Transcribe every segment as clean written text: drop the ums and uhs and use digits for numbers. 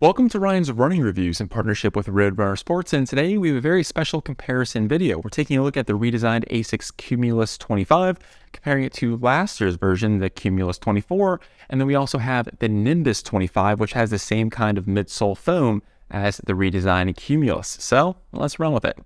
Welcome to Ryan's Running Reviews in partnership with Roadrunner Sports, and today we have a very special comparison video. We're taking a look at the redesigned ASICS Cumulus 25, comparing it to last year's version, the Cumulus 24, and then we also have the Nimbus 25, which has the same kind of midsole foam as the redesigned Cumulus. So let's run with it.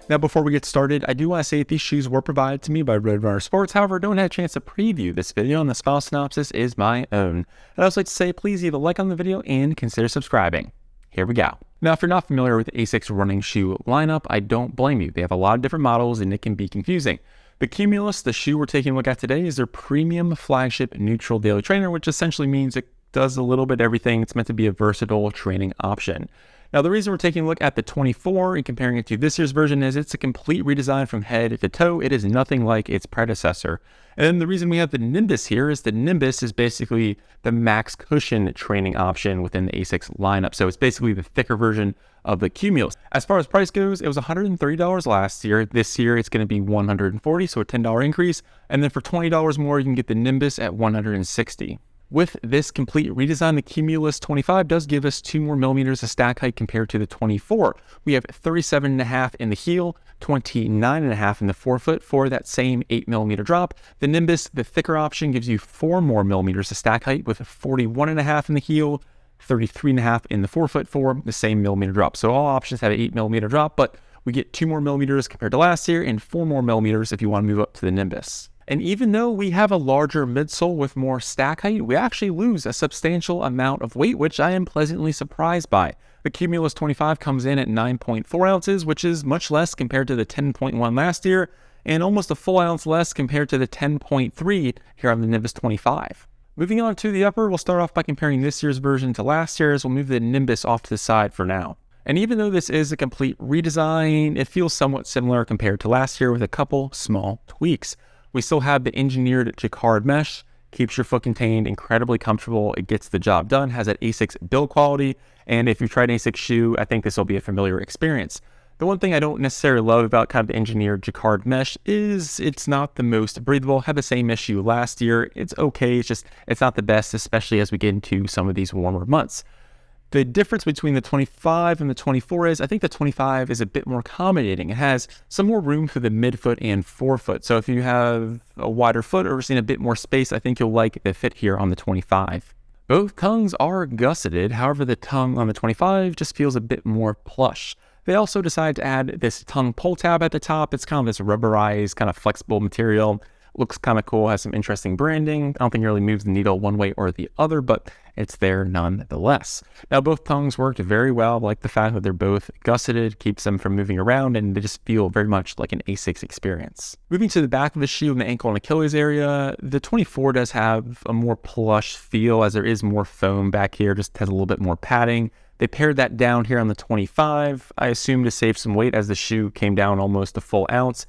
Now, before we get started, I do want to say that these shoes were provided to me by Roadrunner Sports. However, I don't have a chance to preview this video, and the file synopsis is my own. I'd also like to say, please leave a like on the video and consider subscribing. Here we go. Now, if you're not familiar with the ASICS running shoe lineup, I don't blame you. They have a lot of different models, and it can be confusing. The Cumulus, the shoe we're taking a look at today, is their premium flagship neutral daily trainer, which essentially means it does a little bit everything. It's meant to be a versatile training option. Now, the reason we're taking a look at the 24 and comparing it to this year's version is it's a complete redesign from head to toe. It is nothing like its predecessor. And then the reason we have the Nimbus here is the Nimbus is basically the max cushion training option within the ASICS lineup. So it's basically the thicker version of the Cumulus. As far as price goes, it was $130 last year. This year, it's going to be $140, so a $10 increase. And then for $20 more, you can get the Nimbus at $160. With this complete redesign, the Cumulus 25 does give us 2 more millimeters of stack height compared to the 24. We have 37.5 in the heel, 29.5 in the forefoot for that same 8 millimeter drop. The Nimbus, the thicker option, gives you 4 more millimeters of stack height with 41.5 in the heel, 33.5 in the forefoot for the same millimeter drop. So all options have an 8 millimeter drop, but we get 2 more millimeters compared to last year and 4 more millimeters if you want to move up to the Nimbus. And even though we have a larger midsole with more stack height, we actually lose a substantial amount of weight, which I am pleasantly surprised by. The Cumulus 25 comes in at 9.4 ounces, which is much less compared to the 10.1 last year, and almost a full ounce less compared to the 10.3 here on the Nimbus 25. Moving on to the upper, we'll start off by comparing this year's version to last year's. We'll move the Nimbus off to the side for now. And even though this is a complete redesign, it feels somewhat similar compared to last year with a couple small tweaks. We still have the engineered jacquard mesh, keeps your foot contained, incredibly comfortable. It gets the job done, has that ASICS build quality. And if you've tried an ASICS shoe, I think this will be a familiar experience. The one thing I don't necessarily love about kind of the engineered jacquard mesh is it's not the most breathable. Had the same issue last year. It's okay. It's not the best, especially as we get into some of these warmer months. The difference between the 25 and the 24 is I think the 25 is a bit more accommodating. It has some more room for the midfoot and forefoot. So if you have a wider foot or seen a bit more space, I think you'll like the fit here on the 25. Both tongues are gusseted. However, the tongue on the 25 just feels a bit more plush. They also decided to add this tongue pull tab at the top. It's kind of this rubberized, kind of flexible material. Looks kind of cool, has some interesting branding. I don't think it really moves the needle one way or the other, but it's there nonetheless. Now, both tongues worked very well. I like the fact that they're both gusseted, keeps them from moving around, and they just feel very much like an ASICS experience. Moving to the back of the shoe in the ankle and Achilles area, the 24 does have a more plush feel as there is more foam back here, just has a little bit more padding. They pared that down here on the 25, I assume to save some weight as the shoe came down almost a full ounce.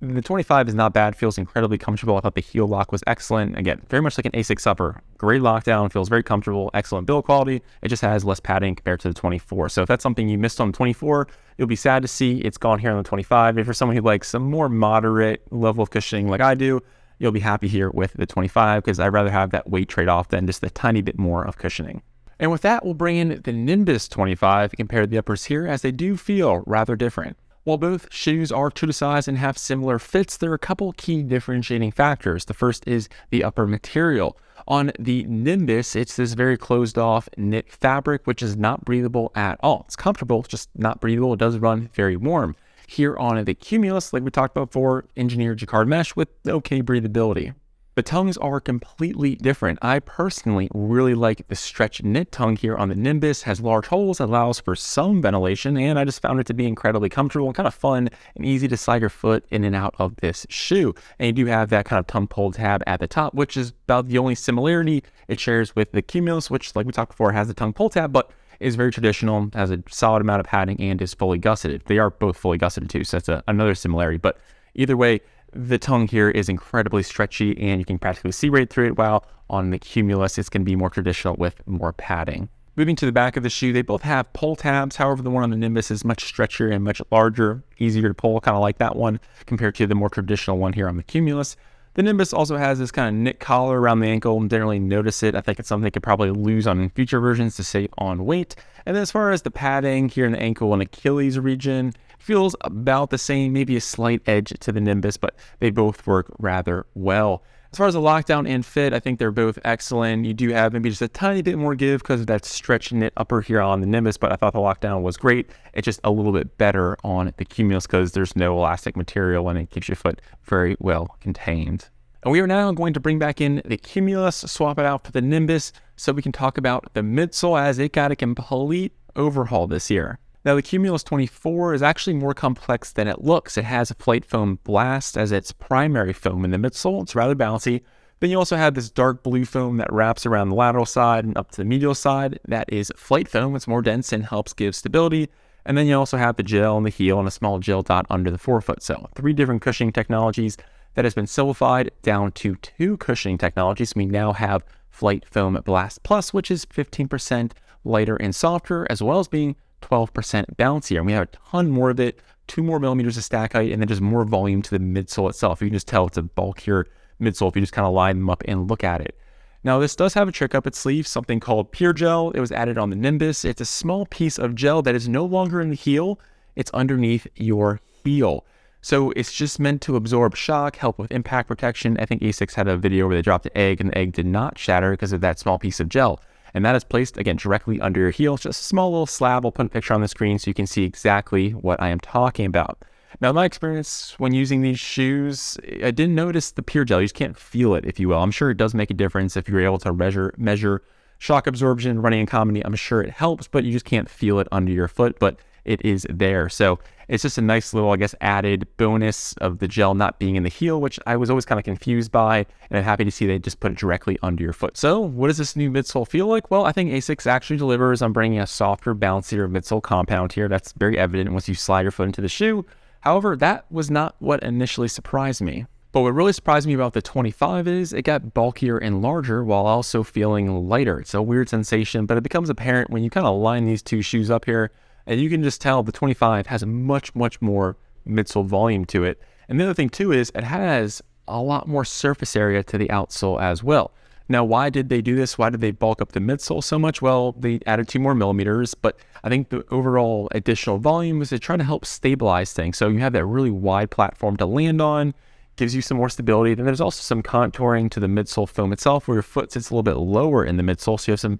The 25 is not bad, feels incredibly comfortable. I thought the heel lock was excellent. Again, very much like an ASICS upper. Great lockdown, feels very comfortable, excellent build quality. It just has less padding compared to the 24. So if that's something you missed on the 24, you'll be sad to see it's gone here on the 25. If you're someone who likes some more moderate level of cushioning like I do, you'll be happy here with the 25 because I'd rather have that weight trade-off than just a tiny bit more of cushioning. And with that, we'll bring in the Nimbus 25 and compare the uppers here as they do feel rather different. While both shoes are true to size and have similar fits, there are a couple key differentiating factors. The first is the upper material. On the Nimbus, it's this very closed off knit fabric, which is not breathable at all. It's comfortable, just not breathable. It does run very warm. Here on the Cumulus, like we talked about before, engineered jacquard mesh with okay breathability. The tongues are completely different. I personally really like the stretch knit tongue here on the Nimbus. Has large holes, allows for some ventilation, and I just found it to be incredibly comfortable and kind of fun and easy to slide your foot in and out of this shoe. And you do have that kind of tongue pull tab at the top, which is about the only similarity it shares with the Cumulus, which, like we talked before, has the tongue pull tab, but is very traditional, has a solid amount of padding, and is fully gusseted. They are both fully gusseted too, so that's another similarity. But either way, the tongue here is incredibly stretchy and you can practically see right through it, while on the Cumulus it's going to be more traditional with more padding. Moving to the back of the shoe, they both have pull tabs. However, the one on the Nimbus is much stretchier and much larger, easier to pull, kind of like that one, compared to the more traditional one here on the Cumulus. The Nimbus also has this kind of knit collar around the ankle and didn't really notice it. I think it's something they could probably lose on future versions to save on weight. And then as far as the padding here in the ankle and Achilles region, feels about the same, maybe a slight edge to the Nimbus, but they both work rather well. As far as the lockdown and fit, I think they're both excellent. You do have maybe just a tiny bit more give because of that stretch knit upper here on the Nimbus, but I thought the lockdown was great. It's just a little bit better on the Cumulus because there's no elastic material and it keeps your foot very well contained. And we are now going to bring back in the Cumulus, swap it out for the Nimbus, so we can talk about the midsole as it got a complete overhaul this year. Now, the Cumulus 24 is actually more complex than it looks. It has a Flight Foam Blast as its primary foam in the midsole. It's rather bouncy. Then you also have this dark blue foam that wraps around the lateral side and up to the medial side. That is Flight Foam. It's more dense and helps give stability. And then you also have the gel on the heel and a small gel dot under the forefoot. So 3 different cushioning technologies that has been simplified down to 2 cushioning technologies. We now have Flight Foam Blast Plus, which is 15% lighter and softer, as well as being 12% bouncier. And we have a ton more of it, 2 more millimeters of stack height, and then just more volume to the midsole itself. You can just tell it's a bulkier midsole if you just kind of line them up and look at it. Now, this does have a trick up its sleeve, something called Pure Gel. It was added on the Nimbus. It's a small piece of gel that is no longer in the heel. It's underneath your heel. So it's just meant to absorb shock, help with impact protection. I think ASICS had a video where they dropped the egg and the egg did not shatter because of that small piece of gel. And that is placed, again, directly under your heel. It's just a small little slab. I'll put a picture on the screen so you can see exactly what I am talking about. Now, in my experience when using these shoes, I didn't notice the Pure Gel. You just can't feel it, if you will. I'm sure it does make a difference if you're able to measure shock absorption running in comedy. I'm sure it helps, but you just can't feel it under your foot, but it is there. So it's just a nice little, I guess, added bonus of the gel not being in the heel, which I was always kind of confused by, and I'm happy to see they just put it directly under your foot. So what does this new midsole feel like? Well, I think ASICS actually delivers on bringing a softer, bouncier midsole compound here. That's very evident once you slide your foot into the shoe. However, that was not what initially surprised me. But what really surprised me about the 25 is it got bulkier and larger while also feeling lighter. It's a weird sensation, but it becomes apparent when you kind of line these two shoes up here, and you can just tell the 25 has much more midsole volume to it. And the other thing too is it has a lot more surface area to the outsole as well. Now, why did they do this? Why did they bulk up the midsole so much? Well, they added 2 more millimeters, but I think the overall additional volume was to try to help stabilize things. So you have that really wide platform to land on, gives you some more stability. Then there's also some contouring to the midsole foam itself where your foot sits a little bit lower in the midsole. So you have some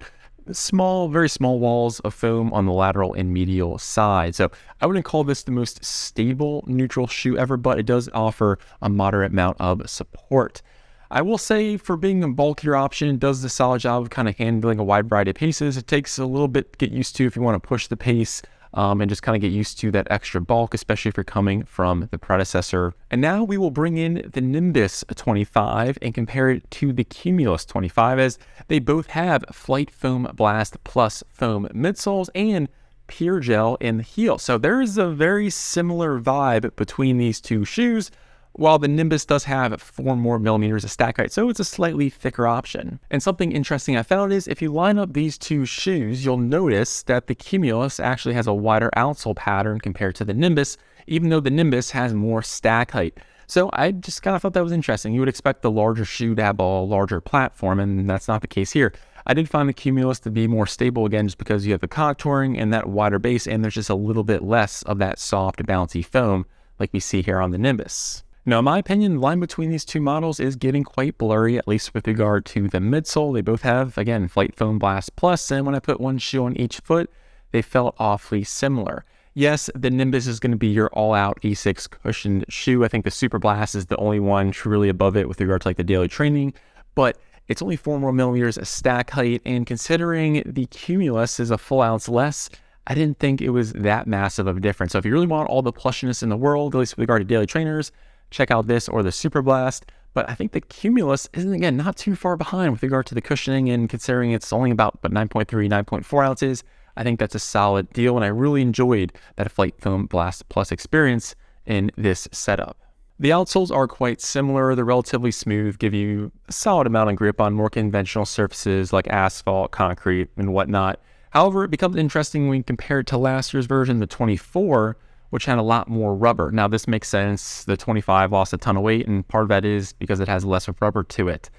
small, very small walls of foam on the lateral and medial side. So I wouldn't call this the most stable neutral shoe ever, but it does offer a moderate amount of support. I will say for being a bulkier option, it does a solid job of kind of handling a wide variety of paces. It takes a little bit to get used to if you want to push the pace and just kind of get used to that extra bulk, especially if you're coming from the predecessor. And now we will bring in the Nimbus 25 and compare it to the Cumulus 25 as they both have Flight Foam Blast Plus foam midsoles and Pure Gel in the heel. So there is a very similar vibe between these two shoes, while the Nimbus does have 4 more millimeters of stack height, so it's a slightly thicker option. And something interesting I found is if you line up these two shoes, you'll notice that the Cumulus actually has a wider outsole pattern compared to the Nimbus, even though the Nimbus has more stack height. So I just kind of thought that was interesting. You would expect the larger shoe to have a larger platform, and that's not the case here. I did find the Cumulus to be more stable again just because you have the contouring and that wider base, and there's just a little bit less of that soft, bouncy foam like we see here on the Nimbus. Now, in my opinion, the line between these two models is getting quite blurry, at least with regard to the midsole. They both have, again, Flight Foam Blast Plus, and when I put one shoe on each foot, they felt awfully similar. Yes, the Nimbus is going to be your all-out ASICS cushioned shoe. I think the Super Blast is the only one truly above it with regard to like the daily training, but it's only 4 more millimeters of stack height, and considering the Cumulus is a full ounce less, I didn't think it was that massive of a difference. So if you really want all the plushiness in the world, at least with regard to daily trainers, check out this or the Super Blast. But I think the Cumulus isn't, again, not too far behind with regard to the cushioning, and considering it's only about 9.3, 9.4 ounces, I think that's a solid deal, and I really enjoyed that Flight Foam Blast Plus experience in this setup. The outsoles are quite similar. They're relatively smooth, give you a solid amount of grip on more conventional surfaces like asphalt, concrete, and whatnot. However, it becomes interesting when you compare it to last year's version, the 24, which had a lot more rubber. Now this makes sense. The 25 lost a ton of weight, and part of that is because it has less of rubber to it.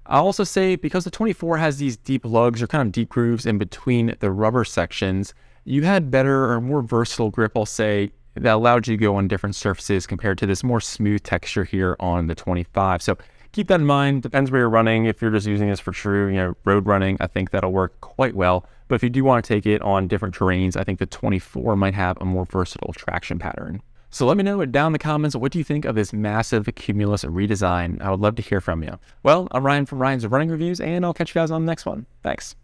I'll also say because the 24 has these deep lugs or kind of deep grooves in between the rubber sections, you had better or more versatile grip, I'll say, that allowed you to go on different surfaces compared to this more smooth texture here on the 25. So keep that in mind. Depends where you're running. If you're just using this for true, road running, I think that'll work quite well. But if you do want to take it on different terrains, I think the 24 might have a more versatile traction pattern. So let me know down in the comments, what do you think of this massive Cumulus redesign? I would love to hear from you. Well, I'm Ryan from Ryan's Running Reviews, and I'll catch you guys on the next one. Thanks.